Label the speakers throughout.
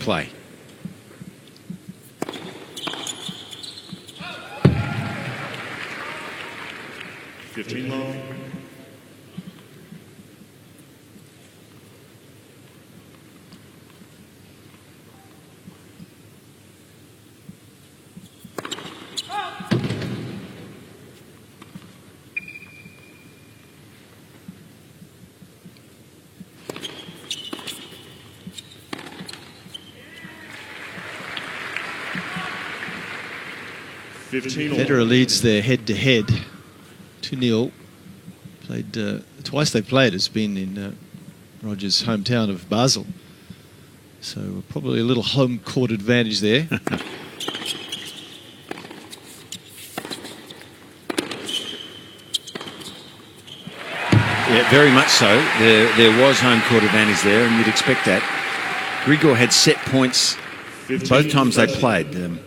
Speaker 1: play.
Speaker 2: Love.
Speaker 3: Federer leads their head-to-head 2-0. Played twice they played has been in Roger's hometown of Basel. So probably a little home court advantage there.
Speaker 1: Yeah, very much so. There was home court advantage there, and you'd expect that. Grigor had set points both times they played.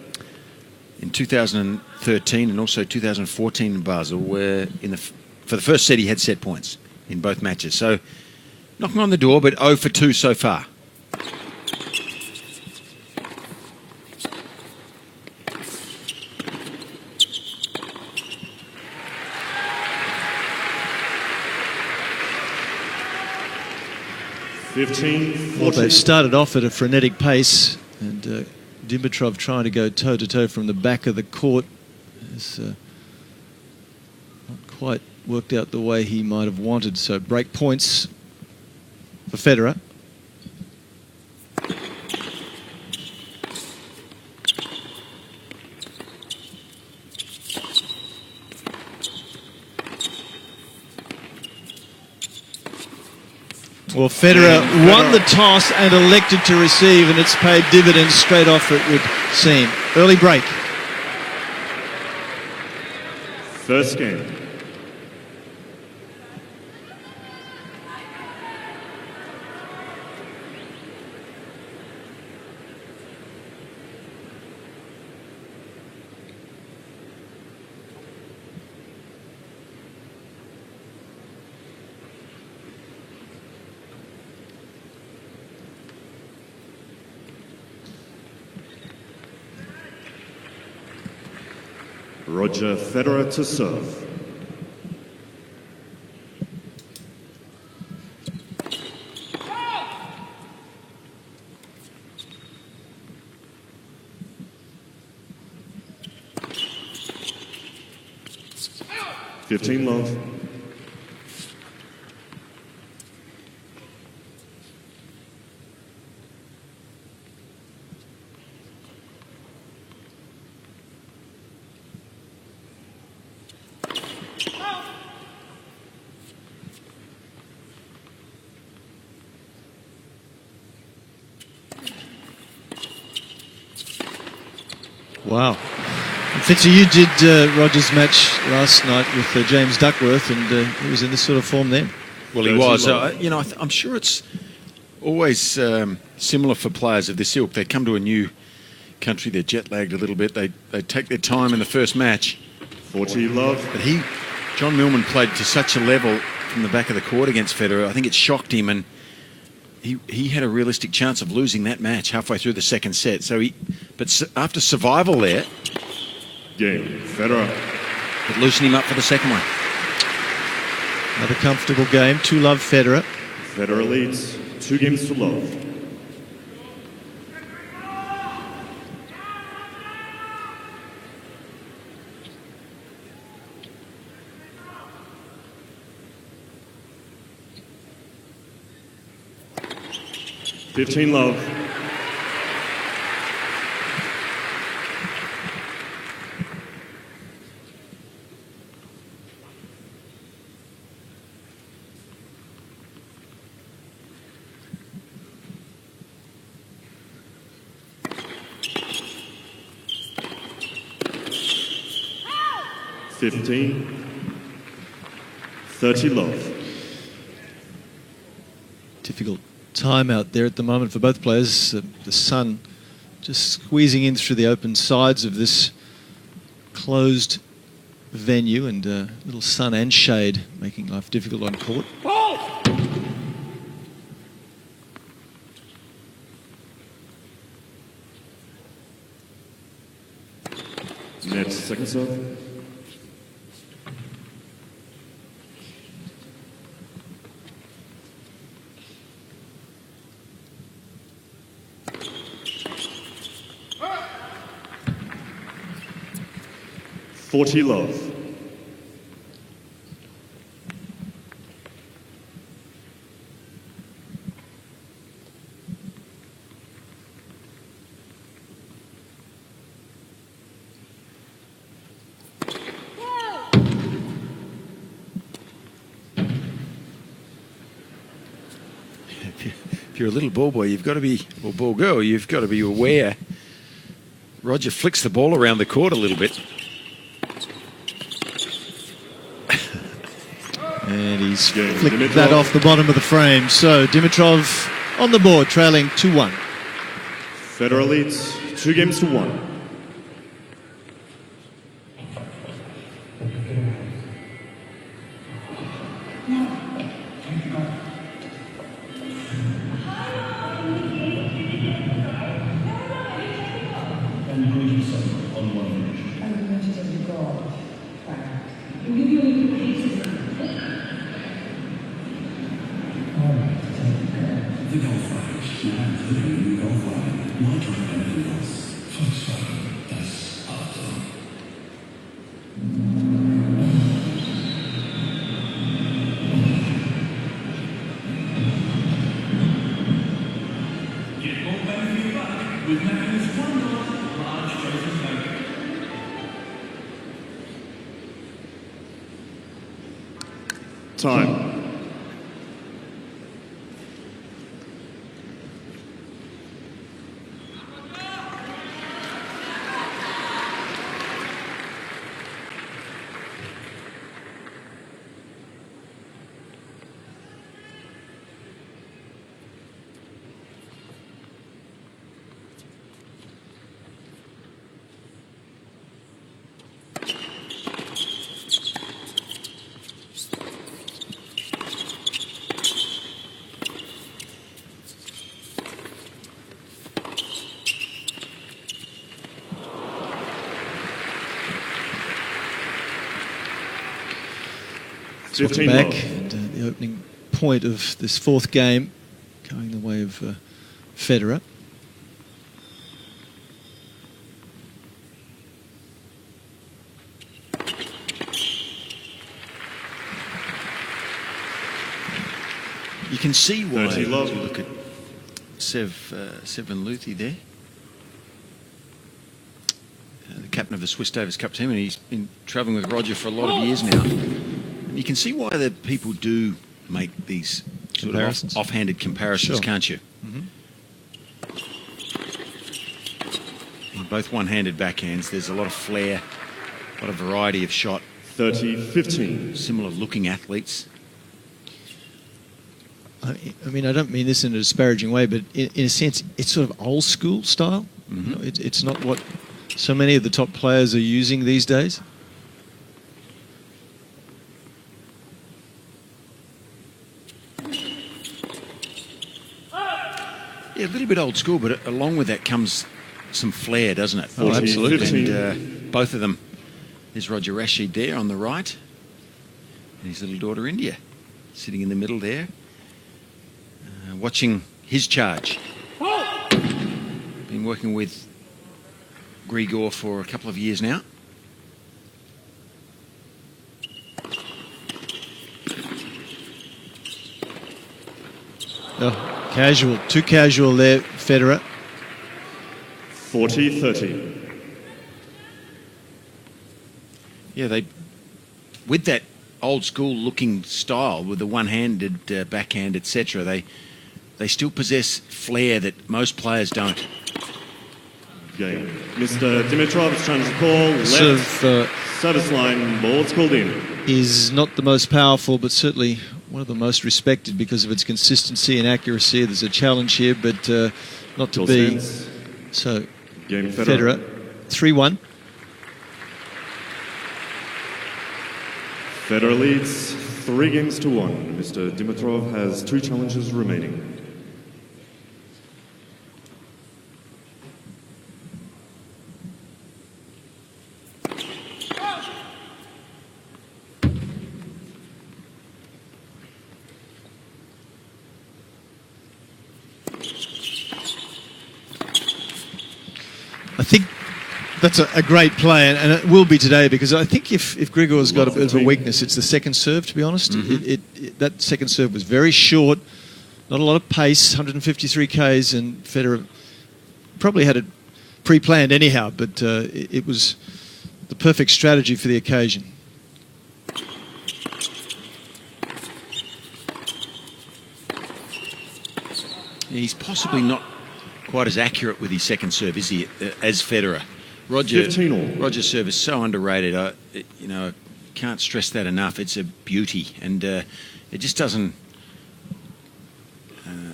Speaker 1: In 2013 and also 2014 in Basel, where for the first set he had set points in both matches. So knocking on the door, but 0 for 2 so far.
Speaker 3: Well, they've started off at a frenetic pace, and Dimitrov trying to go toe-to-toe from the back of the court has not quite worked out the way he might have wanted. So break points for Federer. Well, Federer won the toss and elected to receive, and it's paid dividends straight off, it would seem. Early break.
Speaker 2: First game. Roger Federer to serve. Love.
Speaker 3: Wow. Fitzy, you did Roger's match last night with James Duckworth, and he was in this sort of form then.
Speaker 1: Well, he was. You know, I'm sure it's always similar for players of this ilk. They come to a new country, they're jet-lagged a little bit, they take their time in the first match.
Speaker 2: 40 love.
Speaker 1: But John Millman played to such a level from the back of the court against Federer. I think it shocked him, and he had a realistic chance of losing that match halfway through the second set. But after survival there,
Speaker 2: game, Federer.
Speaker 1: It loosened him up for the second one.
Speaker 3: Another comfortable game, 2-love Federer.
Speaker 2: Federer leads 2 games to love. Love. $15, 30 love.
Speaker 3: Difficult time out there at the moment for both players. The sun just squeezing in through the open sides of this closed venue, and a little sun and shade making life difficult on court.
Speaker 2: Net second serve. Forty love.
Speaker 1: If you're a little ball boy, you've got to be, or ball girl, you've got to be aware. Roger flicks the ball around the court a little bit.
Speaker 3: And he's flicked that off the bottom of the frame. So Dimitrov on the board, trailing 2-1.
Speaker 2: Federer leads 2-1. Time.
Speaker 3: Welcome back, and the opening point of this fourth game going the way of Federer.
Speaker 1: You can see why. If you
Speaker 2: love.
Speaker 1: look at Seven Luthi there, the captain of the Swiss Davis Cup team, and he's been travelling with Roger for a lot of years now. You can see why the people do make these sort of offhanded comparisons, can't you? In both one-handed backhands, there's a lot of flair, a lot of variety of shot.
Speaker 2: 30-15.
Speaker 1: Similar looking athletes.
Speaker 3: I mean, I don't mean this in a disparaging way, but in a sense, it's sort of old school style. You know, it's not what so many of the top players are using these days.
Speaker 1: Yeah, a little bit old school, but along with that comes some flair, doesn't it?
Speaker 3: Oh, absolutely.
Speaker 1: And both of them, there's Roger Rashid there on the right, and his little daughter India sitting in the middle there, watching his charge. Been working with Grigor for a couple of years now.
Speaker 3: Oh. Casual, too casual there, Federer.
Speaker 2: 40-30.
Speaker 1: Yeah, with that old school looking style, with the one-handed backhand, etc., they still possess flair that most players don't.
Speaker 2: Game. Mr. Dimitrov is trying to call left service line. Ball's called in.
Speaker 3: Is not the most powerful, but certainly one of the most respected because of its consistency and accuracy. There's a challenge here, but not to be. So,
Speaker 2: Game
Speaker 3: Federer, 3-1.
Speaker 2: Federer leads 3-1. Mr. Dimitrov has 2 challenges remaining.
Speaker 3: I think that's a great play, and it will be today, because I think if Grigor's got a bit of a weakness, it's the second serve, to be honest. That second serve was very short, not a lot of pace, 153 Ks, and Federer probably had it pre-planned anyhow, but it was the perfect strategy for the occasion.
Speaker 1: He's possibly not quite as accurate with his second serve, is he, as Federer? Roger's serve is so underrated. I can't stress that enough. It's a beauty, and it just doesn't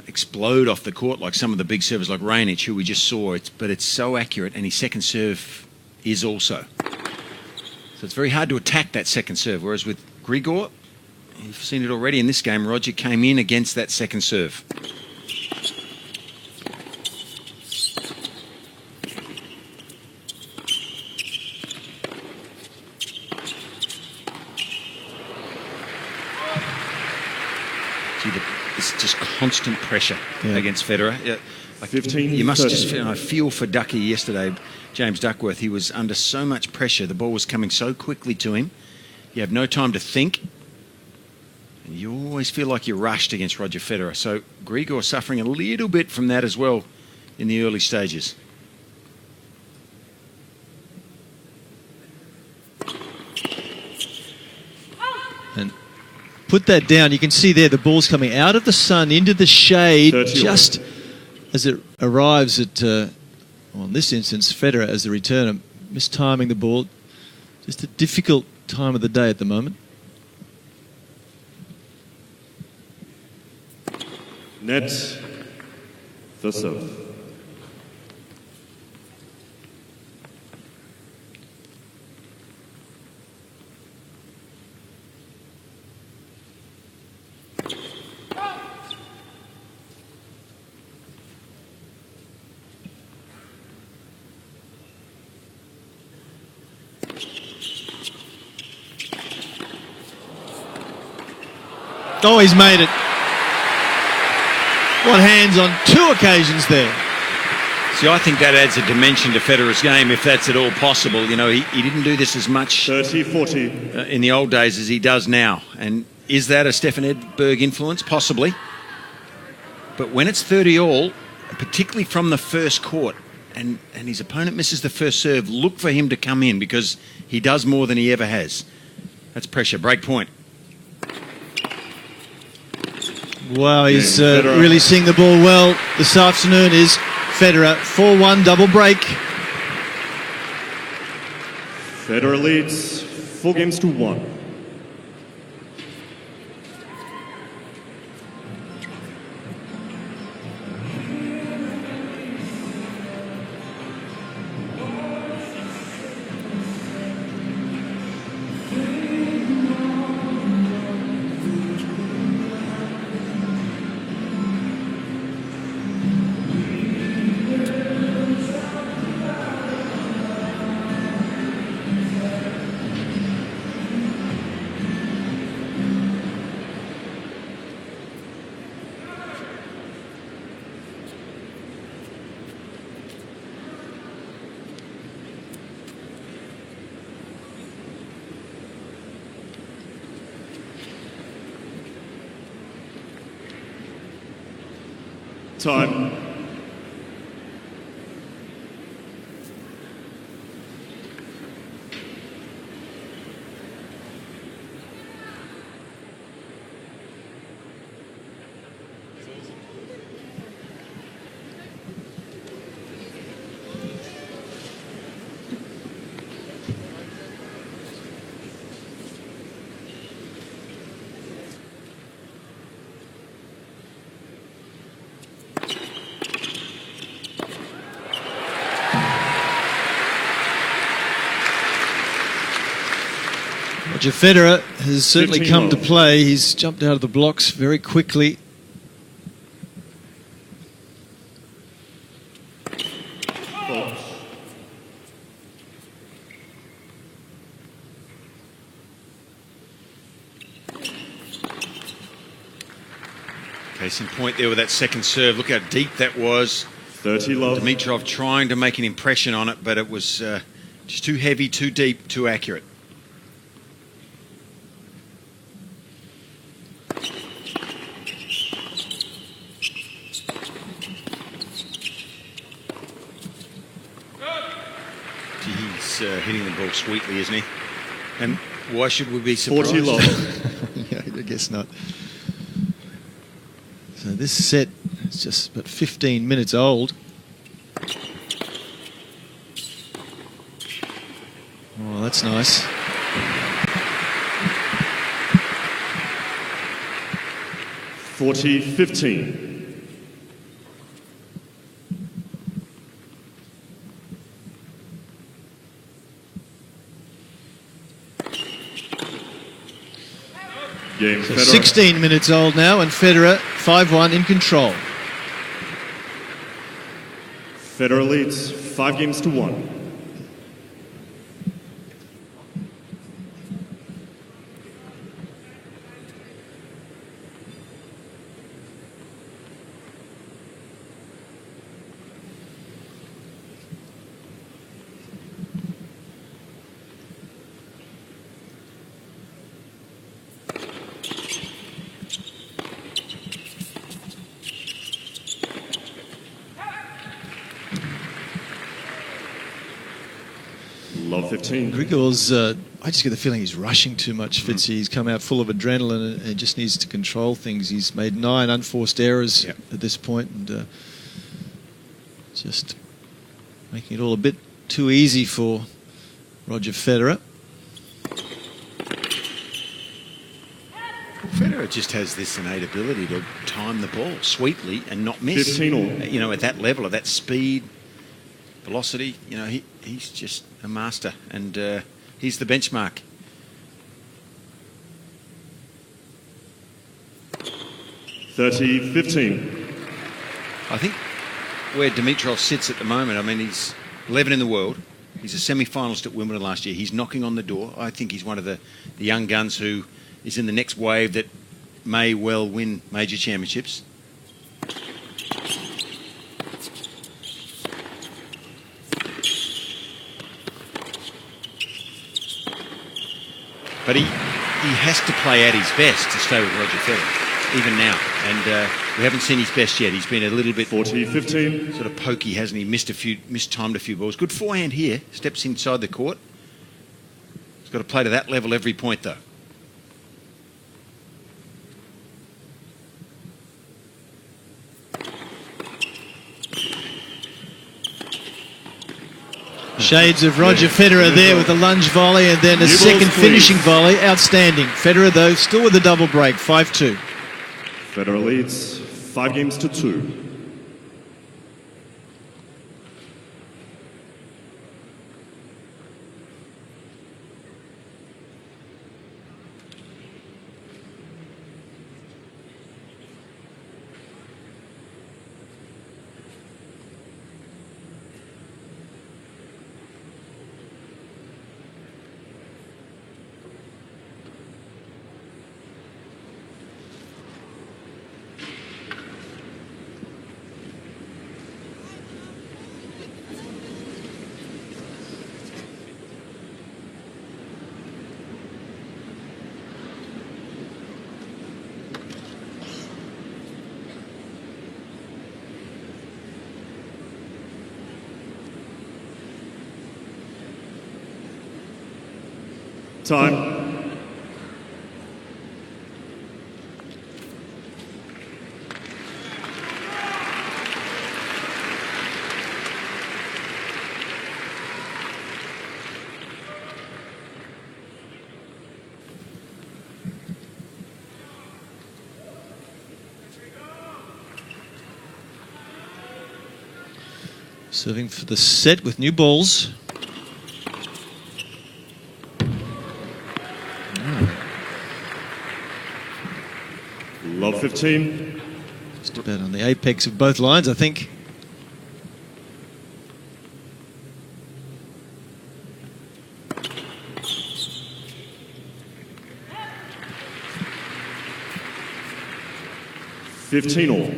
Speaker 1: explode off the court like some of the big servers like Raonic, who we just saw. But it's so accurate, and his second serve is also. So it's very hard to attack that second serve, whereas with Grigor, you've seen it already in this game, Roger came in against that second serve. It's just constant pressure against Federer. Yeah, like
Speaker 2: 15,
Speaker 1: you must just feel for Ducky yesterday, James Duckworth. He was under so much pressure. The ball was coming so quickly to him. You have no time to think. And you always feel like you're rushed against Roger Federer. So Grigor suffering a little bit from that as well in the early stages.
Speaker 3: And put that down. You can see there the ball's coming out of the sun into the shade
Speaker 2: 31.
Speaker 3: Just as it arrives at, well, in this instance, Federer as the returner, mistiming the ball. Just a difficult time of the day at the moment.
Speaker 2: Net, the serve.
Speaker 3: Oh, he's made it. What hands on two occasions there.
Speaker 1: See, I think that adds a dimension to Federer's game, if that's at all possible. You know, he didn't do this as much
Speaker 2: 30-40
Speaker 1: in the old days as he does now. And is that a Stefan Edberg influence? Possibly. But when it's 30-all, particularly from the first court, and his opponent misses the first serve, look for him to come in, because he does more than he ever has. That's pressure. Break point.
Speaker 3: Wow, he's really seeing the ball well this afternoon. Is Federer 4-1 double break.
Speaker 2: Federer leads 4-1. Time.
Speaker 3: Roger Federer has certainly come to play. He's jumped out of the blocks very quickly.
Speaker 1: Case in point there with that second serve. Look how deep that was.
Speaker 2: 30 love.
Speaker 1: Dimitrov trying to make an impression on it, but it was just too heavy, too deep, too accurate. He's hitting the ball sweetly, isn't he? And why should we be surprised?
Speaker 2: 40 love.
Speaker 3: Yeah, I guess not. So this set is just about 15 minutes old. Oh, that's nice.
Speaker 2: (40-15). Game
Speaker 3: So
Speaker 2: Federer.
Speaker 3: 16 minutes old now, and Federer 5-1 in control.
Speaker 2: Federer leads 5-1. Love 15.
Speaker 3: Grigor's, I just get the feeling he's rushing too much, Fitzy. He's come out full of adrenaline and just needs to control things. He's made 9 unforced errors at this point, and just making it all a bit too easy for Roger Federer.
Speaker 1: Federer just has this innate ability to time the ball sweetly and not miss.
Speaker 2: 15 all.
Speaker 1: You know, at that level, at that speed, velocity, you know, he's just a master, and he's the benchmark.
Speaker 2: (30-15).
Speaker 1: I think where Dimitrov sits at the moment, I mean, he's 11 in the world. He's a semi-finalist at Wimbledon last year. He's knocking on the door. I think he's one of the young guns who is in the next wave that may well win major championships. But he has to play at his best to stay with Roger Federer, even now. And we haven't seen his best yet. He's been a little bit
Speaker 2: 40-15.
Speaker 1: sort of pokey, hasn't he? Mistimed a few balls. Good forehand here. Steps inside the court. He's got to play to that level every point, though.
Speaker 3: Shades of Roger Federer there with a lunge volley and then a second finishing volley. Outstanding. Federer, though, still with a double break, 5-2.
Speaker 2: Federer leads 5-2. Time.
Speaker 3: Serving for the set with new balls.
Speaker 2: Love 15.
Speaker 3: Just about on the apex of both lines, I think.
Speaker 2: (15 all).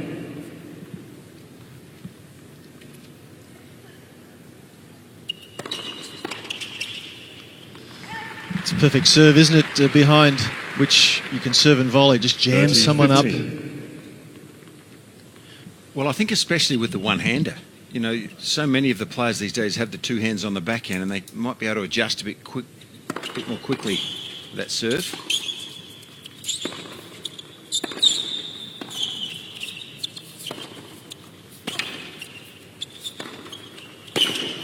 Speaker 3: It's a perfect serve, isn't it? Behind which you can serve and volley. Just jam someone up.
Speaker 1: Well, I think especially with the one-hander. You know, so many of the players these days have the two hands on the backhand, and they might be able to adjust a bit more quickly with that serve.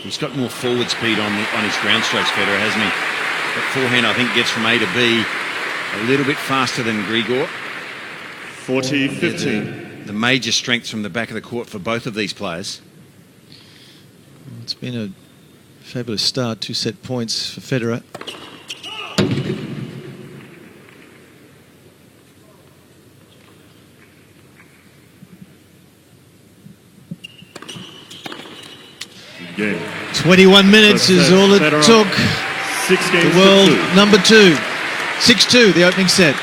Speaker 1: He's got more forward speed on his ground strokes, Federer, hasn't he? That forehand, I think, gets from A to B a little bit faster than Grigor.
Speaker 2: 40-15.
Speaker 1: The major strengths from the back of the court for both of these players.
Speaker 3: It's been a fabulous start. 2 set points for Federer.
Speaker 2: Game.
Speaker 3: 21 minutes is all it took.
Speaker 2: 6 games.
Speaker 3: The world number 2. 6-2, the opening set.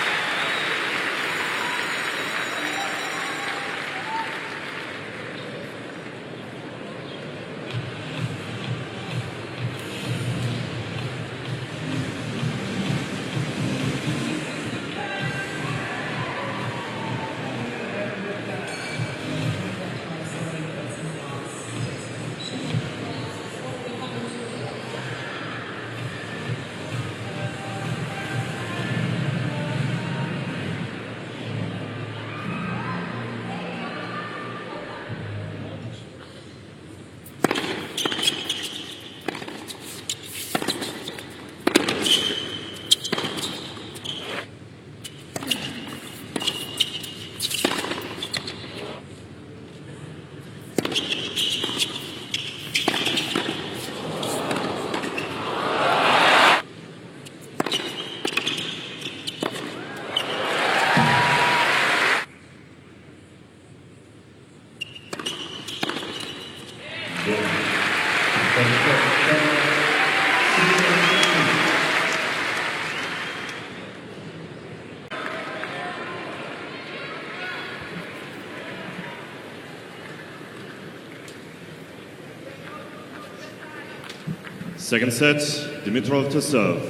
Speaker 2: Second set, Dimitrov to serve.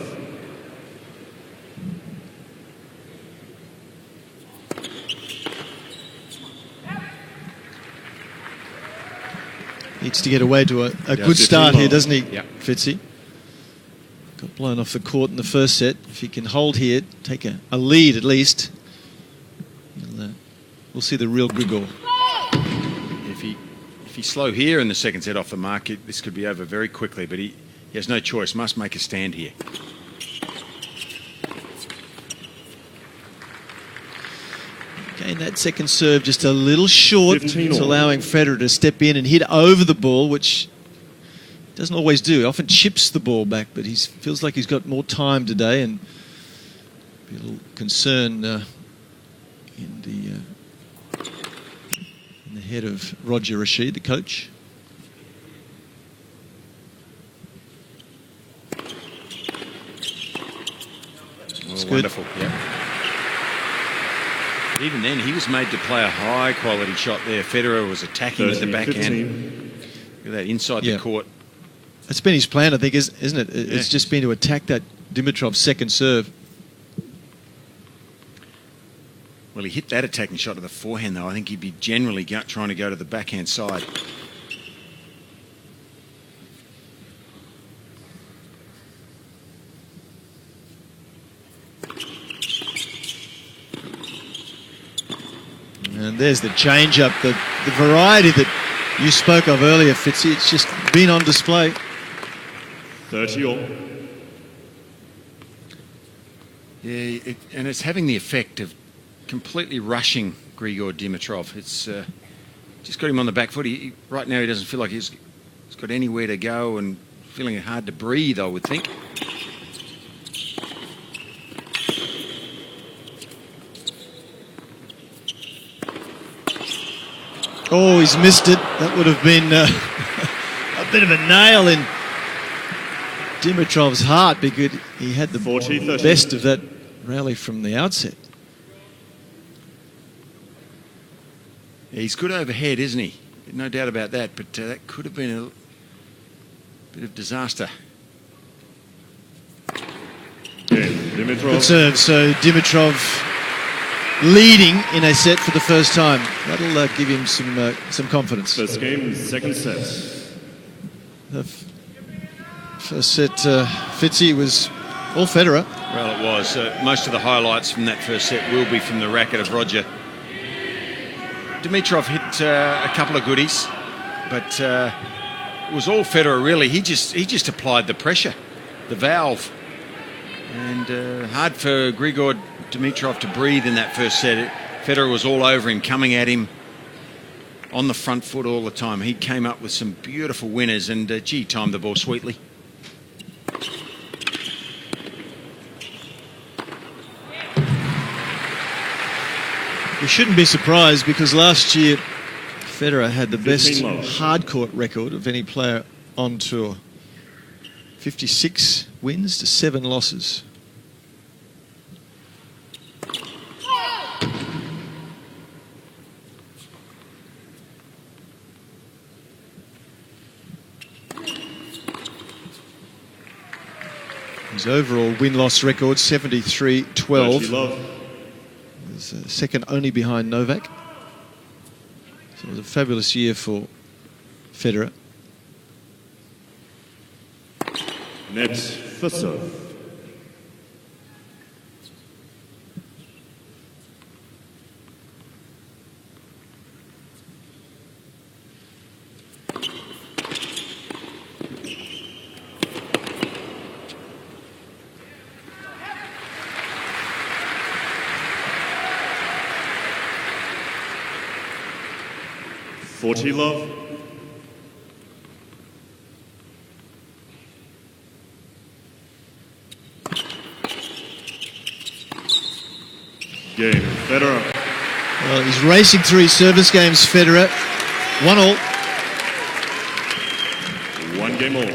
Speaker 3: Needs to get away to a good start here, doesn't he,
Speaker 1: Yep.
Speaker 3: Fitzy? Got blown off the court in the first set. If he can hold here, take a lead at least, we'll see the real Grigor.
Speaker 1: If he's slow here in the second set off the mark, this could be over very quickly, but he has no choice, must make a stand here.
Speaker 3: Again, that second serve just a little short.
Speaker 2: 15
Speaker 3: It's
Speaker 2: all.
Speaker 3: allowing Federer to step in and hit over the ball, which he doesn't always do. He often chips the ball back, but he feels like he's got more time today, and be a little concern in the head of Roger Rashid, the coach.
Speaker 1: Well, wonderful, yeah. But even then, he was made to play a high-quality shot there. Federer was attacking with the backhand. Look at that, inside the court.
Speaker 3: That's been his plan, I think, isn't it? It's just been to attack that Dimitrov second serve.
Speaker 1: Well, he hit that attacking shot to the forehand, though. I think he'd be generally trying to go to the backhand side.
Speaker 3: And there's the change-up, the variety that you spoke of earlier, Fitzy. It's just been on display.
Speaker 2: 30 all.
Speaker 1: Yeah, and it's having the effect of completely rushing Grigor Dimitrov. It's just got him on the back foot. Right now he doesn't feel like he's got anywhere to go and feeling it hard to breathe, I would think.
Speaker 3: Oh, he's missed it. That would have been a bit of a nail in Dimitrov's heart, because he had the
Speaker 2: 40-30.
Speaker 3: best of that rally from the outset.
Speaker 1: Yeah, he's good overhead, isn't he? No doubt about that, but that could have been a bit of disaster.
Speaker 2: Dimitrov.
Speaker 3: Good serve. So Dimitrov leading in a set for the first time. That'll give him some confidence.
Speaker 2: First game, second set.
Speaker 3: The first set, Fitzy, was all Federer.
Speaker 1: Well, it was. Most of the highlights from that first set will be from the racket of Roger. Dimitrov hit a couple of goodies, but it was all Federer, really. He just applied the pressure, the valve. And hard for Grigor Dimitrov to breathe in that first set. Federer was all over him, coming at him on the front foot all the time. He came up with some beautiful winners and, gee, timed the ball sweetly.
Speaker 3: We shouldn't be surprised because last year Federer had the best hardcourt record of any player on tour. 56 wins to 7 losses. His overall win-loss record, 73-12. Second only behind Novak. So it was a fabulous year for Federer.
Speaker 2: Net for serve. Love. Game, Federer.
Speaker 3: Well, he's racing through his service games, Federer. 1-1.
Speaker 2: 1 game all.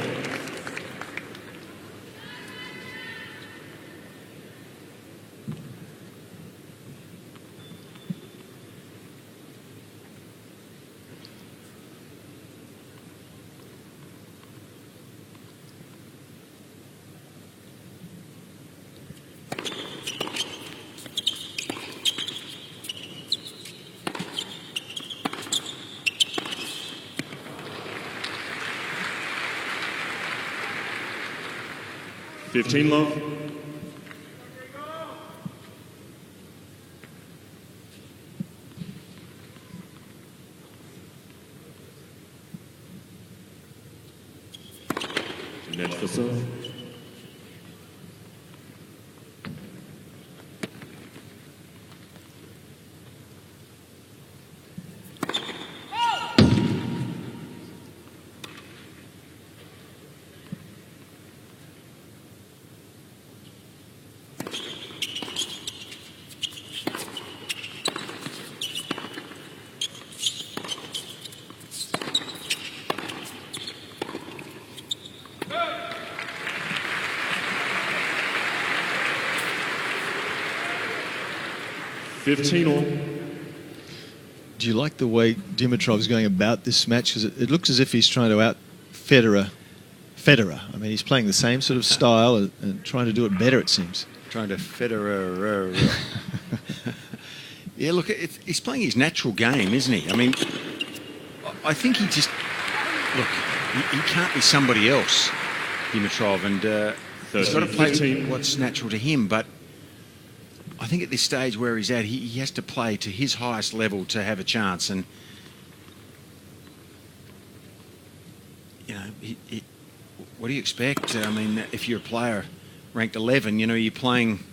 Speaker 2: Love. Net for serve. All.
Speaker 3: Do you like the way Dimitrov's going about this match? Because it looks as if he's trying to out Federer. I mean, he's playing the same sort of style and trying to do it better, it seems.
Speaker 1: Trying to Federer. Yeah, look, he's playing his natural game, isn't he? I mean, I think he just... Look, he can't be somebody else, Dimitrov, and he's got to play what's natural to him, but I think at this stage where he's at, he has to play to his highest level to have a chance. And, you know, what do you expect? I mean, if you're a player ranked 11, you know, you're playing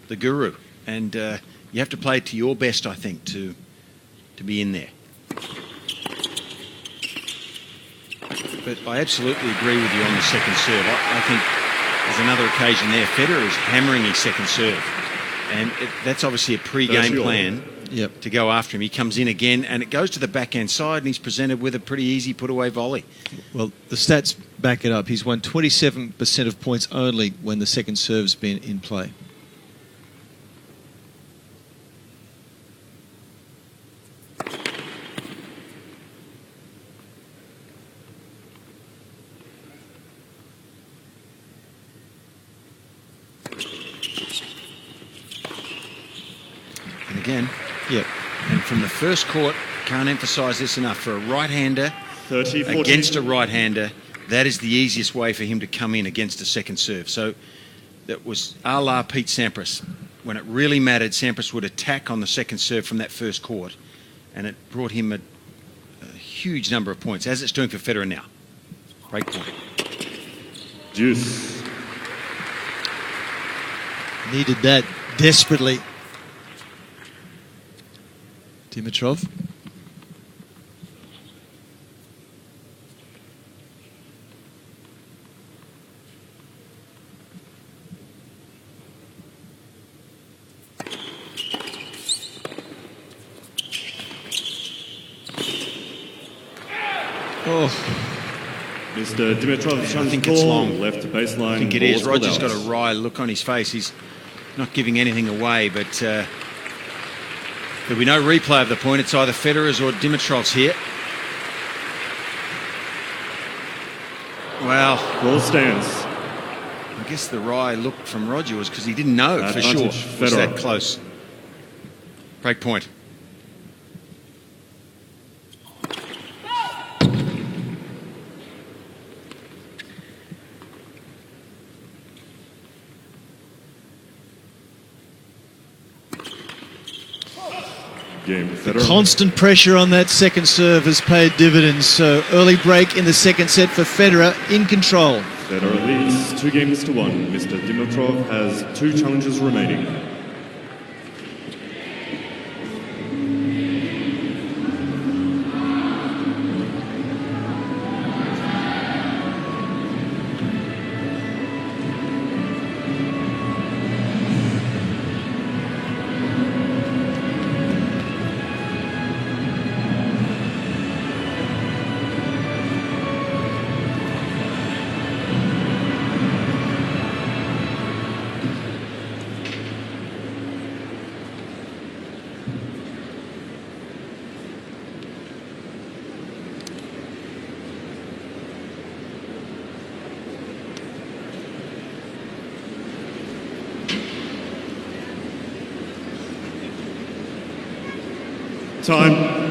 Speaker 1: the guru. And you have to play to your best, I think, to be in there. But I absolutely agree with you on the second serve. I think there's another occasion there. Federer is hammering his second serve. And that's obviously a pre-game plan to go after him. He comes in again, and it goes to the backhand side, and he's presented with a pretty easy put-away volley.
Speaker 3: Well, the stats back it up. He's won 27% of points only when the second serve's been in play.
Speaker 1: again.
Speaker 3: Yep.
Speaker 1: And from the first court, can't emphasise this enough, for a right-hander
Speaker 2: 30-40.
Speaker 1: against a right-hander, that is the easiest way for him to come in against a second serve. So that was a la Pete Sampras. When it really mattered, Sampras would attack on the second serve from that first court, and it brought him a huge number of points, as it's doing for Federer now. Break point.
Speaker 2: Deuce.
Speaker 3: Needed that desperately. Dimitrov. Oh,
Speaker 2: Mr. Dimitrov,
Speaker 1: I think it's long.
Speaker 2: Left to baseline.
Speaker 1: I think it is.
Speaker 2: Ball's
Speaker 1: Roger's
Speaker 2: pulled
Speaker 1: got
Speaker 2: out.
Speaker 1: a wry look on his face. He's not giving anything away, but there'll be no replay of the point. It's either Federer's or Dimitrov's here. Well,
Speaker 2: Ball stands.
Speaker 1: I guess the wry look from Roger was because he didn't know for sure
Speaker 2: Advantage,
Speaker 1: it was
Speaker 2: Federer.
Speaker 1: that close. Break point.
Speaker 2: Game. Federer.
Speaker 3: constant pressure on that second serve has paid dividends. So early break in the second set for Federer, in control.
Speaker 2: Federer leads 2-1. Mr. Dimitrov has 2 challenges remaining. Time.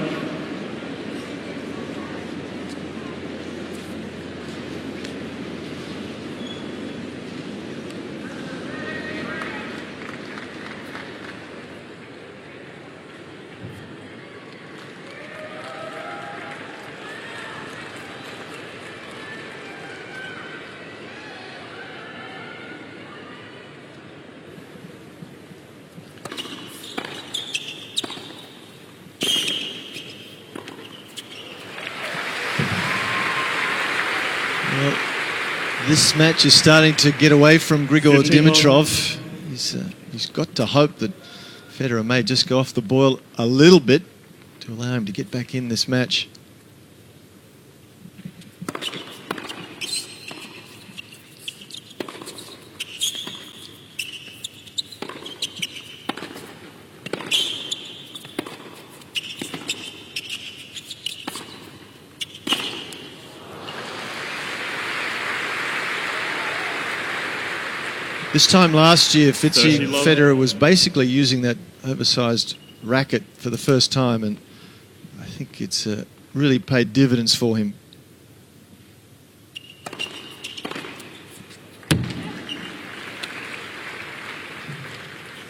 Speaker 3: Well, this match is starting to get away from Grigor
Speaker 2: 15
Speaker 3: Dimitrov. He's got to hope that Federer may just go off the boil a little bit to allow him to get back in this match. This time last year, Fitzy
Speaker 2: 30 love.
Speaker 3: Federer was basically using that oversized racket for the first time, and I think it's really paid dividends for him.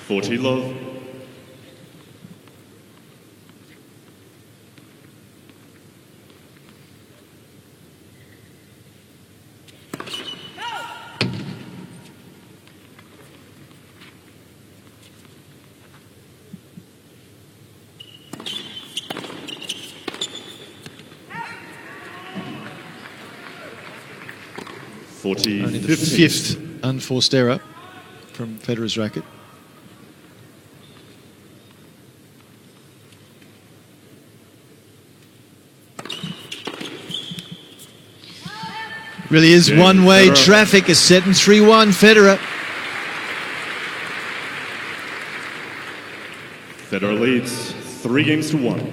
Speaker 2: Forty love.
Speaker 3: Only the fifth unforced error from Federer's racket. Really is
Speaker 2: Yeah,
Speaker 3: one-way
Speaker 2: Federer.
Speaker 3: traffic. Is set in 3-1. Federer.
Speaker 2: Federer leads 3-1.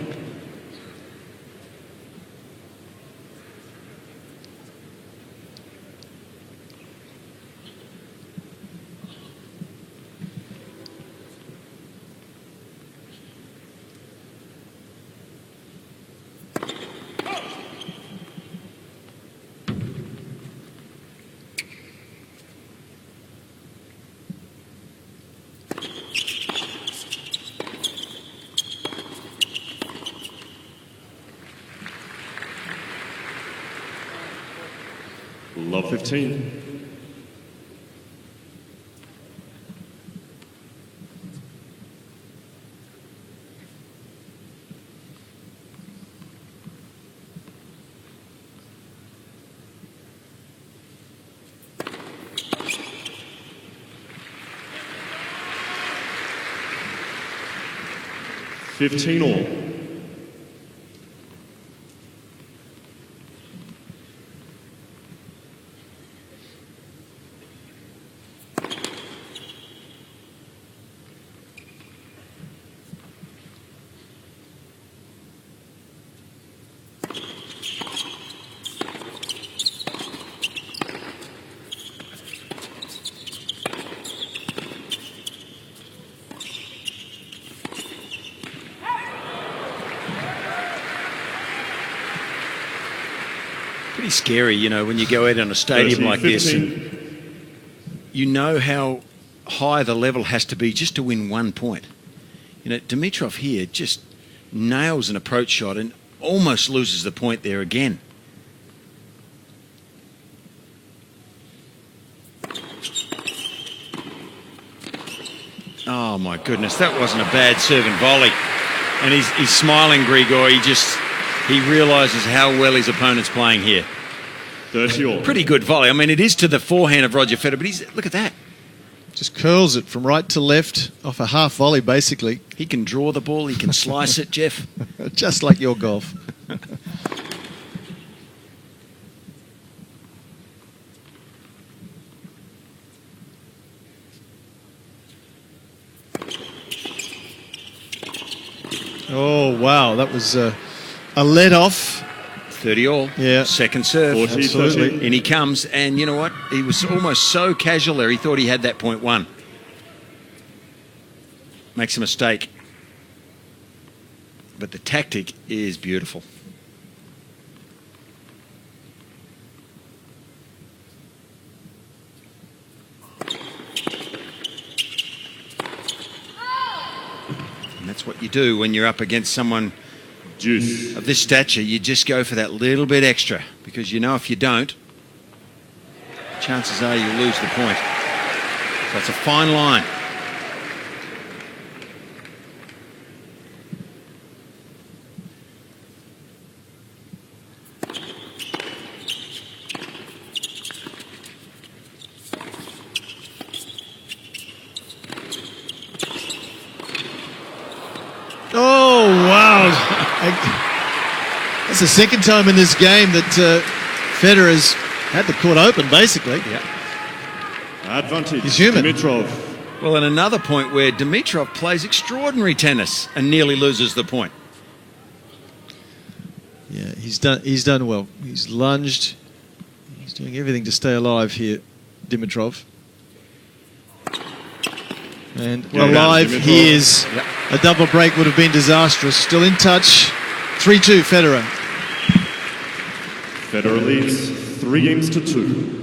Speaker 2: Love 15. $15 all.
Speaker 1: Pretty scary, you know, when you go out on a stadium like this, and you know how high the level has to be just to win 1 point. You know, Dimitrov here just nails an approach shot and almost loses the point there again. Oh my goodness, that wasn't a bad serve and volley. And he's smiling, Grigor. He realises how well his opponent's playing here.
Speaker 2: 30 all.
Speaker 1: Pretty good volley. I mean, it is to the forehand of Roger Federer, but look at that.
Speaker 3: Just curls it from right to left off a half volley, basically.
Speaker 1: He can draw the ball. He can slice it, Jeff.
Speaker 3: Just like your golf. Oh, wow. That was a let off.
Speaker 1: 30 all.
Speaker 3: Yeah.
Speaker 1: Second serve.
Speaker 2: 40,
Speaker 3: absolutely.
Speaker 2: 30.
Speaker 1: In he comes. And you know what? He was almost so casual there. He thought he had that point won. Makes a mistake. But the tactic is beautiful. And that's what you do when you're up against someone
Speaker 2: Juice.
Speaker 1: of this stature. You just go for that little bit extra, because you know if you don't, chances are you'll lose the point. So it's a fine line.
Speaker 3: Oh, wow. That's the second time in this game that Federer's had the court open, basically.
Speaker 1: Yeah.
Speaker 2: Advantage.
Speaker 3: He's human.
Speaker 2: Dimitrov.
Speaker 1: Well, and another point where Dimitrov plays extraordinary tennis and nearly loses the point.
Speaker 3: Yeah, he's done well. He's lunged. He's doing everything to stay alive here, Dimitrov. And alive he is.
Speaker 1: Yep.
Speaker 3: A double break would have been disastrous. Still in touch. 3-2 Federer.
Speaker 2: Federer leads 3 games to 2.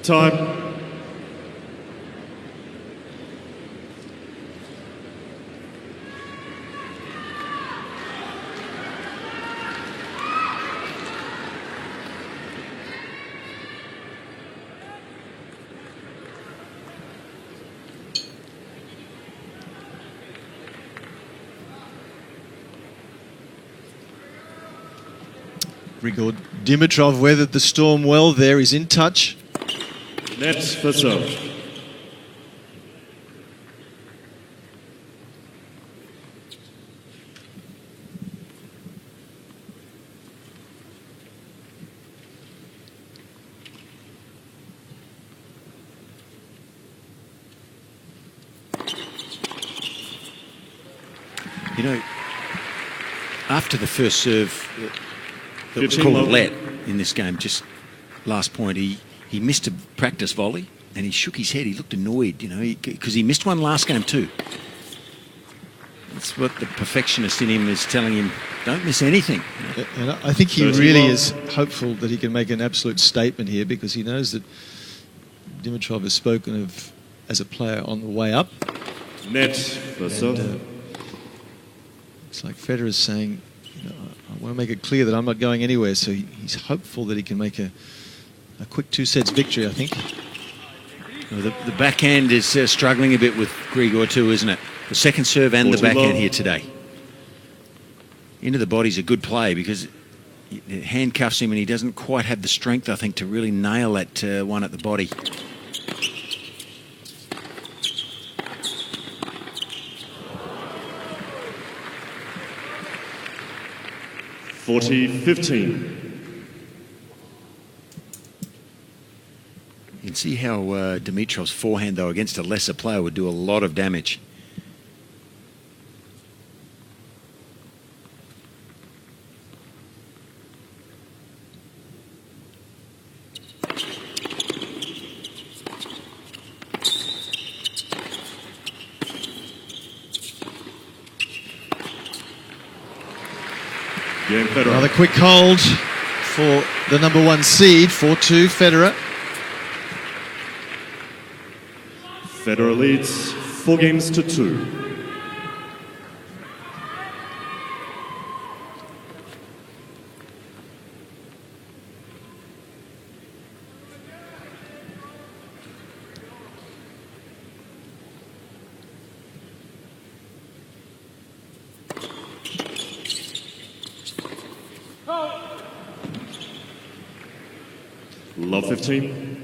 Speaker 2: Time.
Speaker 3: Grigor Dimitrov weathered the storm well there. He's in touch.
Speaker 2: Net for serve.
Speaker 1: You know, after the first serve that was
Speaker 2: 15
Speaker 1: called a
Speaker 2: love.
Speaker 1: let in this game, just last point, he missed a practice volley and he shook his head. He looked annoyed, you know, because he missed one last game too. That's what the perfectionist in him is telling him, don't miss anything.
Speaker 3: And I think he
Speaker 2: 30
Speaker 3: really
Speaker 2: love.
Speaker 3: is hopeful that he can make an absolute statement here, because he knows that Dimitrov has spoken of as a player on the way up.
Speaker 2: Net for serve.
Speaker 3: It's like Federer's saying, you know, I want to make it clear that I'm not going anywhere. So he's hopeful that he can make a quick 2 sets victory, I think.
Speaker 1: Well, the backhand is struggling a bit with Grigor too, isn't it? The second serve and the
Speaker 2: 40
Speaker 1: backhand
Speaker 2: love.
Speaker 1: here today. Into the body's a good play because it handcuffs him and he doesn't quite have the strength, I think, to really nail that one at the body.
Speaker 2: (40-15).
Speaker 1: You can see how Dimitrov's forehand, though, against a lesser player would do a lot of damage.
Speaker 2: Game Federer.
Speaker 3: Another quick hold for the number 1 seed, 4-2 Federer.
Speaker 2: Federer leads 4-2. Love 15.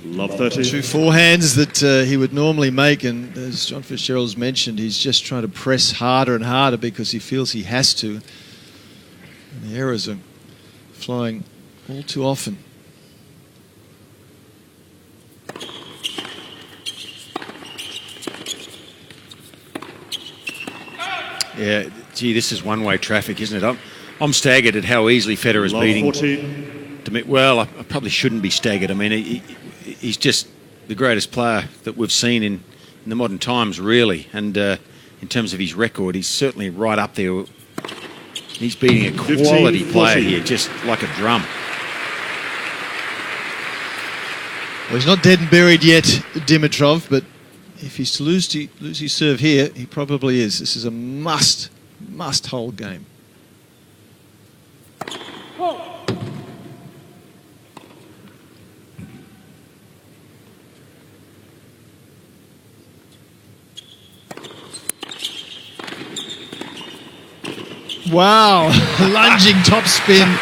Speaker 2: Love 30.
Speaker 3: 2 forehands that he would normally make, and as John Fitzgerald's mentioned, he's just trying to press harder and harder because he feels he has to. And the errors are flying all too often.
Speaker 1: Yeah, gee, this is one-way traffic, isn't it? I'm staggered at how easily Federer is
Speaker 2: Love
Speaker 1: beating.
Speaker 2: 40.
Speaker 1: Well, I probably shouldn't be staggered. I mean, he's just the greatest player that we've seen in the modern times, really. And in terms of his record, he's certainly right up there. He's beating a quality
Speaker 2: 15-40.
Speaker 1: player here, just like a drum.
Speaker 3: Well, he's not dead and buried yet, Dimitrov, but if he's to lose his serve here, he probably is. This is a must-hold game. Wow, lunging topspin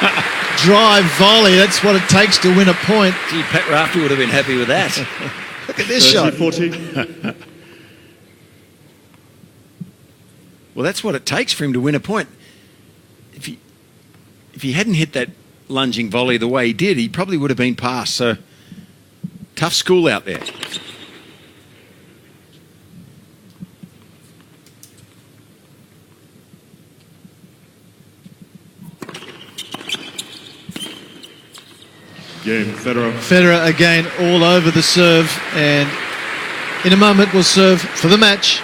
Speaker 3: drive volley. That's what it takes to win a point.
Speaker 1: Gee, Pat Rafter would have been happy with that.
Speaker 3: Look at this shot.
Speaker 2: 30-40.
Speaker 1: Well, that's what it takes for him to win a point. If he hadn't hit that lunging volley the way he did, he probably would have been past. So, tough school out there.
Speaker 2: Game Federer.
Speaker 3: Federer again all over the serve, and in a moment will serve for the match.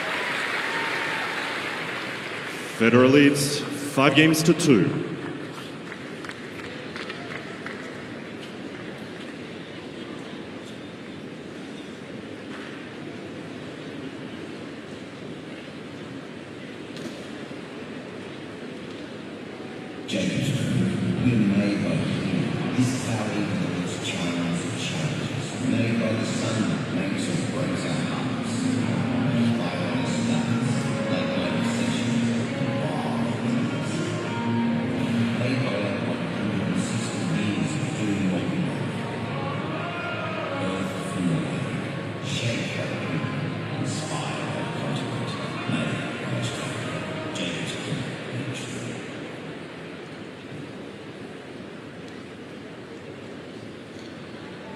Speaker 2: Federer leads 5-2.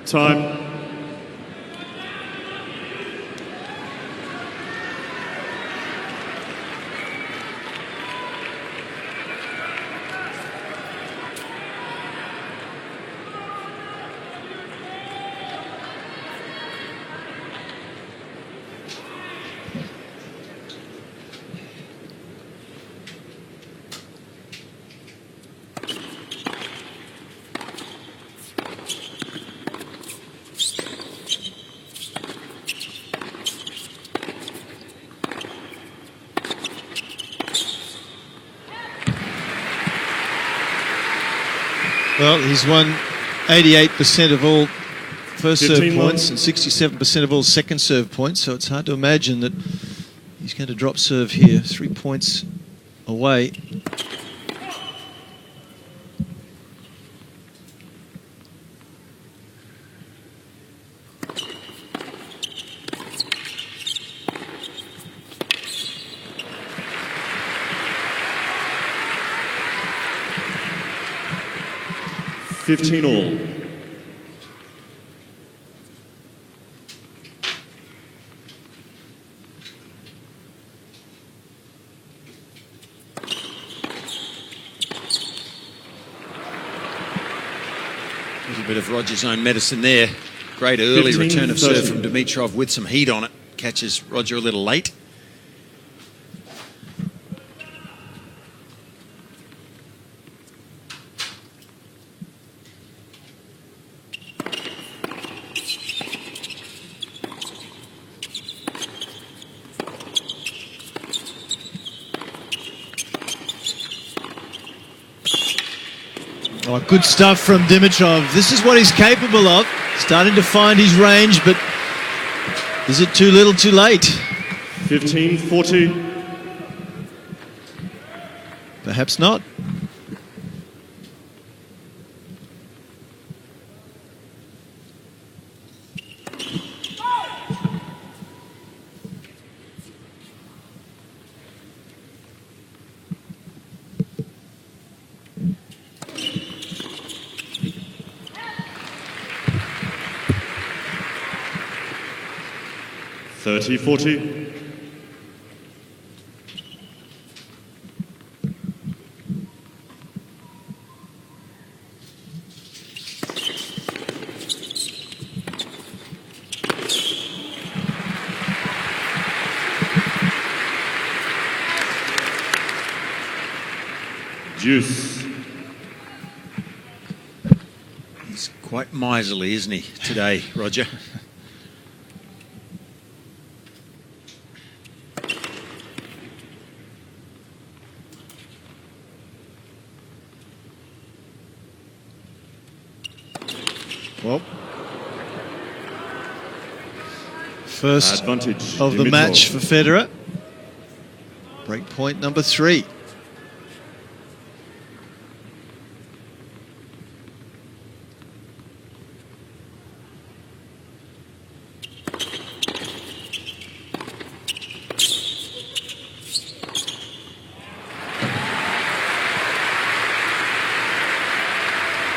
Speaker 2: Time.
Speaker 3: Well, he's won 88% of all first serve
Speaker 2: 15
Speaker 3: points
Speaker 2: long.
Speaker 3: and 67% of all second serve points, so it's hard to imagine that he's going to drop serve here. 3 points away.
Speaker 2: Fifteen all.
Speaker 1: A little bit of Roger's own medicine there. Great early
Speaker 2: 15,
Speaker 1: return of serve
Speaker 2: 30.
Speaker 1: from Dimitrov with some heat on it. Catches Roger a little late.
Speaker 3: Oh, good stuff from Dimitrov. This is what he's capable of. Starting to find his range, but is it too little too late?
Speaker 2: 15-40.
Speaker 3: Perhaps not.
Speaker 2: $30-40. Juice.
Speaker 1: He's quite miserly, isn't he, today, Roger?
Speaker 3: Well, first
Speaker 2: Advantage.
Speaker 3: of the
Speaker 2: Dimitrov.
Speaker 3: match for Federer. Break point number 3.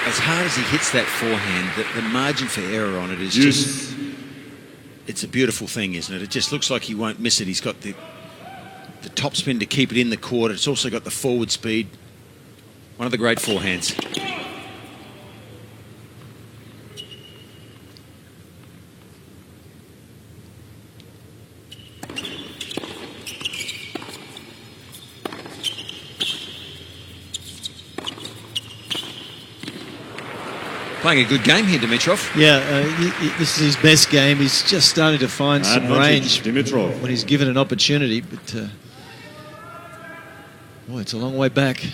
Speaker 1: As hard as he hits that forehand, the margin for error on it is
Speaker 2: Juice.
Speaker 1: just... It's a beautiful thing, isn't it? It just looks like he won't miss it. He's got the topspin to keep it in the court. It's also got the forward speed. One of the great forehands. Playing a good game here, Dimitrov.
Speaker 3: Yeah, this is his best game. He's just starting to find some
Speaker 2: Advantage.
Speaker 3: range
Speaker 2: Dimitrov.
Speaker 3: when he's given an opportunity, but boy, it's a long way back.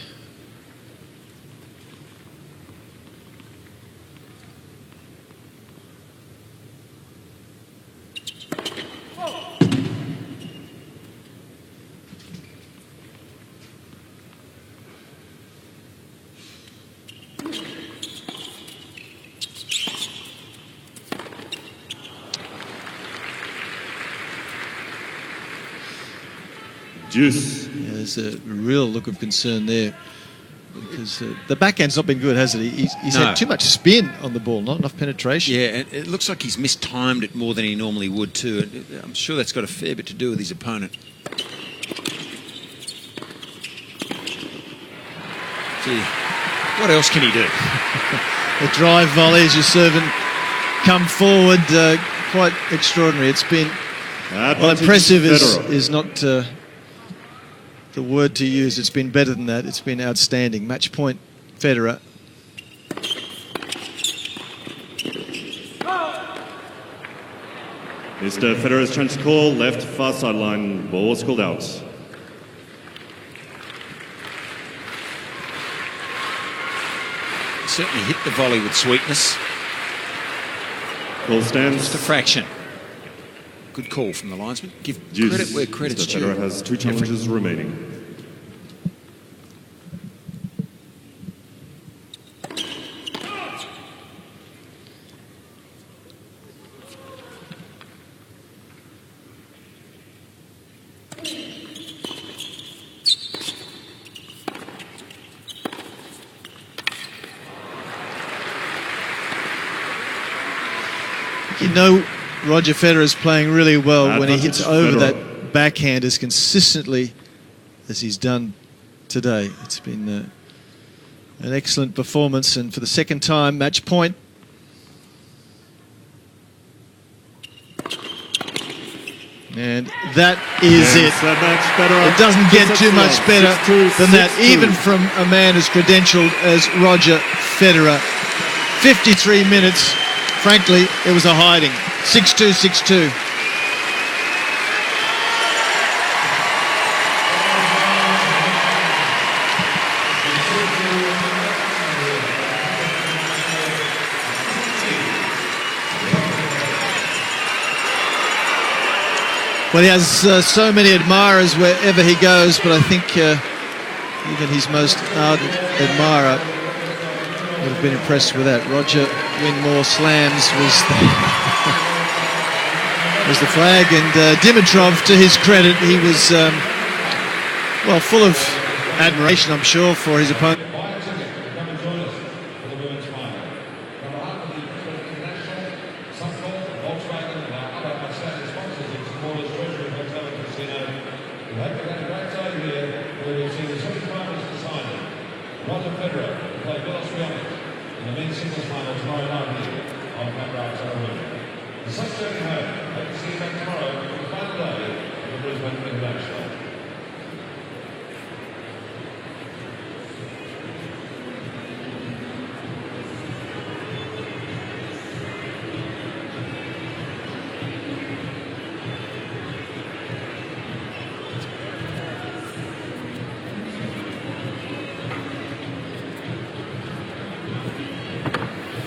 Speaker 2: Juice.
Speaker 3: Yeah, there's a real look of concern there because the backhand's not been good, has it? He's
Speaker 1: No.
Speaker 3: had too much spin on the ball, not enough penetration.
Speaker 1: Yeah, and it looks like he's mistimed it more than he normally would too. I'm sure that's got a fair bit to do with his opponent. Gee, what else can he do?
Speaker 3: The drive volleys, your servant come forward, quite extraordinary. It's been, well, impressive is not the word to use. It's been better than that. It's been outstanding. Match point, Federer.
Speaker 2: Mr. Federer's trying to call left far sideline. Ball was called out.
Speaker 1: Certainly hit the volley with sweetness.
Speaker 2: Call stands.
Speaker 1: Just a fraction. Good call from the linesman. Give
Speaker 2: Deuce.
Speaker 1: credit where credit's
Speaker 2: Mr.
Speaker 1: due.
Speaker 2: Federer has 2 challenges remaining.
Speaker 3: You know, Roger Federer is playing really well when he hits over
Speaker 2: Federer.
Speaker 3: that backhand as consistently as he's done today. It's been an excellent performance, and for the second time, match point. And that is it.
Speaker 2: That match, Federer.
Speaker 3: It doesn't get too much better
Speaker 2: 6-2,
Speaker 3: than that,
Speaker 2: 6-2.
Speaker 3: even from a man as credentialed as Roger Federer. 53 minutes. Frankly, it was a hiding. 6-2, 6-2. Well, he has so many admirers wherever he goes, but I think even his most ardent admirer would have been impressed with that. Roger win more slams was the flag, and Dimitrov, to his credit, he was well, full of admiration, I'm sure, for his opponent.
Speaker 4: Roger Federer will play Bill Australian in the men's singles final tomorrow night here on Pat Roberts. The sun's turning home. Hope to see you back tomorrow.